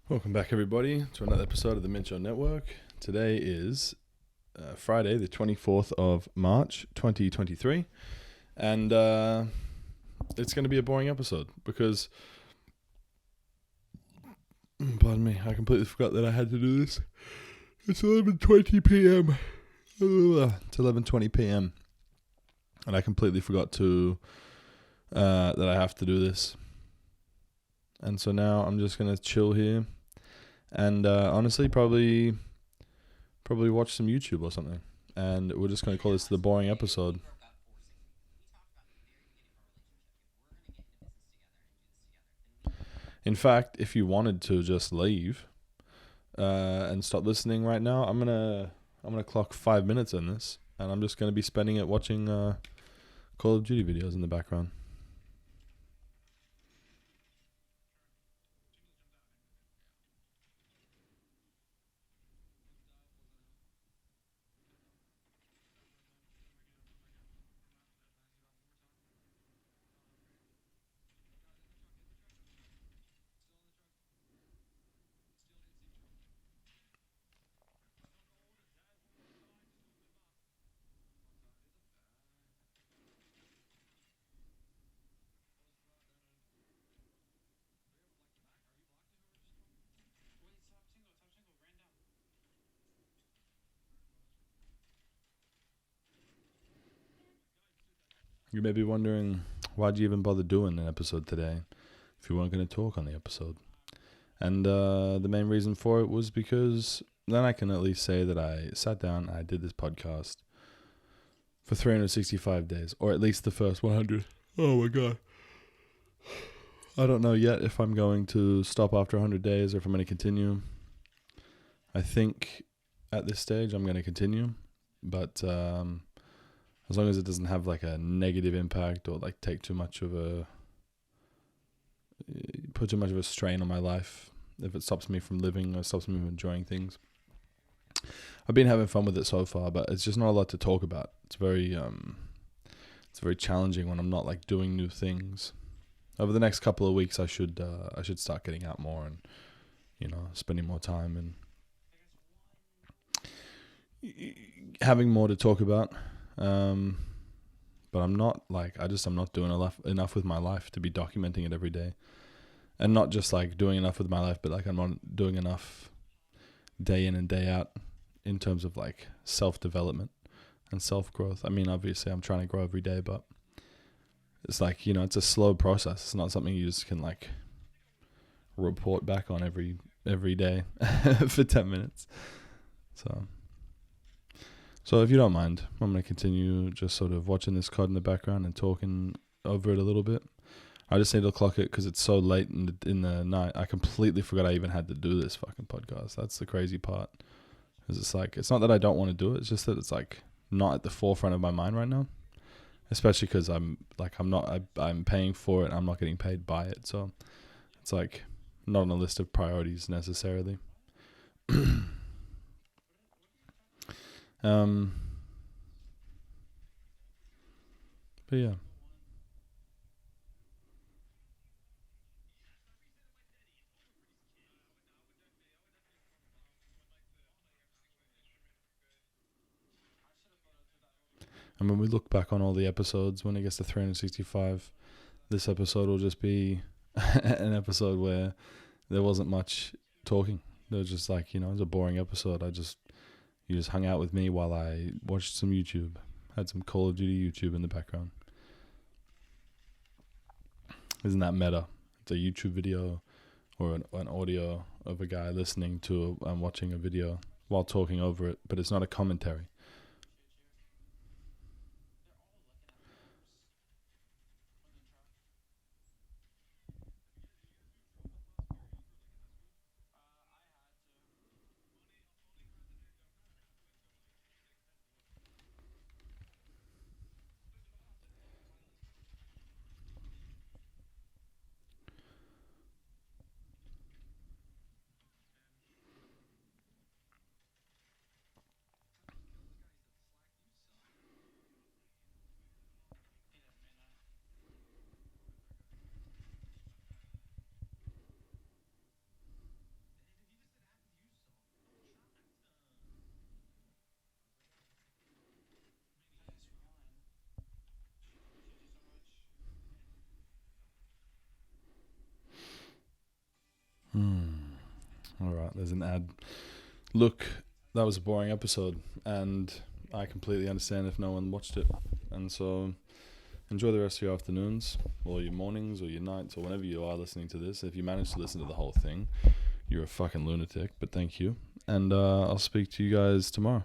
Welcome back, everybody, to another episode of the Mincho Network. Today is Friday, the 24th of March, 2023, and it's going to be a boring episode because, pardon me, I completely forgot that I had to do this. It's 11:20 p.m. It's 11:20 p.m. and I completely forgot that I have to do this. And so now I'm just going to chill here. And honestly, probably watch some YouTube or something. And we're just going to call this the boring episode. In fact, if you wanted to just leave and stop listening right now, I'm gonna clock 5 minutes on this, and I'm just gonna be spending it watching Call of Duty videos in the background. You may be wondering, why'd you even bother doing an episode today if you weren't going to talk on the episode? And the main reason for it was because then I can at least say that I sat down and I did this podcast for 365 days, or at least the first 100. Oh my god. I don't know yet if I'm going to stop after 100 days or if I'm going to continue. I think at this stage I'm going to continue, but as long as it doesn't have like a negative impact or like put too much of a strain on my life, if it stops me from living or stops me from enjoying things. I've been having fun with it so far, but it's just not a lot to talk about. It's very challenging when I'm not like doing new things. Over the next couple of weeks, I should start getting out more and spending more time and having more to talk about. But I'm not I'm not doing enough with my life to be documenting it every day, and not just like doing enough with my life, but like I'm not doing enough day in and day out in terms of like self-development and self-growth. I mean, obviously I'm trying to grow every day, but it's like, it's a slow process. It's not something you just can like report back on every day for 10 minutes. So if you don't mind, I'm going to continue just sort of watching this COD in the background and talking over it a little bit. I just need to clock it because it's so late in the night. I completely forgot I even had to do this fucking podcast. That's the crazy part. Because it's like, it's not that I don't want to do it. It's just that it's like not at the forefront of my mind right now. Especially because I'm paying for it. I'm not getting paid by it. So it's like not on a list of priorities necessarily. But yeah. And when we look back on all the episodes, when it gets to 365, this episode will just be an episode where there wasn't much talking. It was just like, it was a boring episode. You just hung out with me while I watched some YouTube. Had some Call of Duty YouTube in the background. Isn't that meta? It's a YouTube video or an audio of a guy listening to and watching a video while talking over it, but it's not a commentary. Alright, there's an ad. Look, that was a boring episode, and I completely understand if no one watched it. And so, enjoy the rest of your afternoons, or your mornings, or your nights, or whenever you are listening to this. If you manage to listen to the whole thing, you're a fucking lunatic, but thank you. And I'll speak to you guys tomorrow.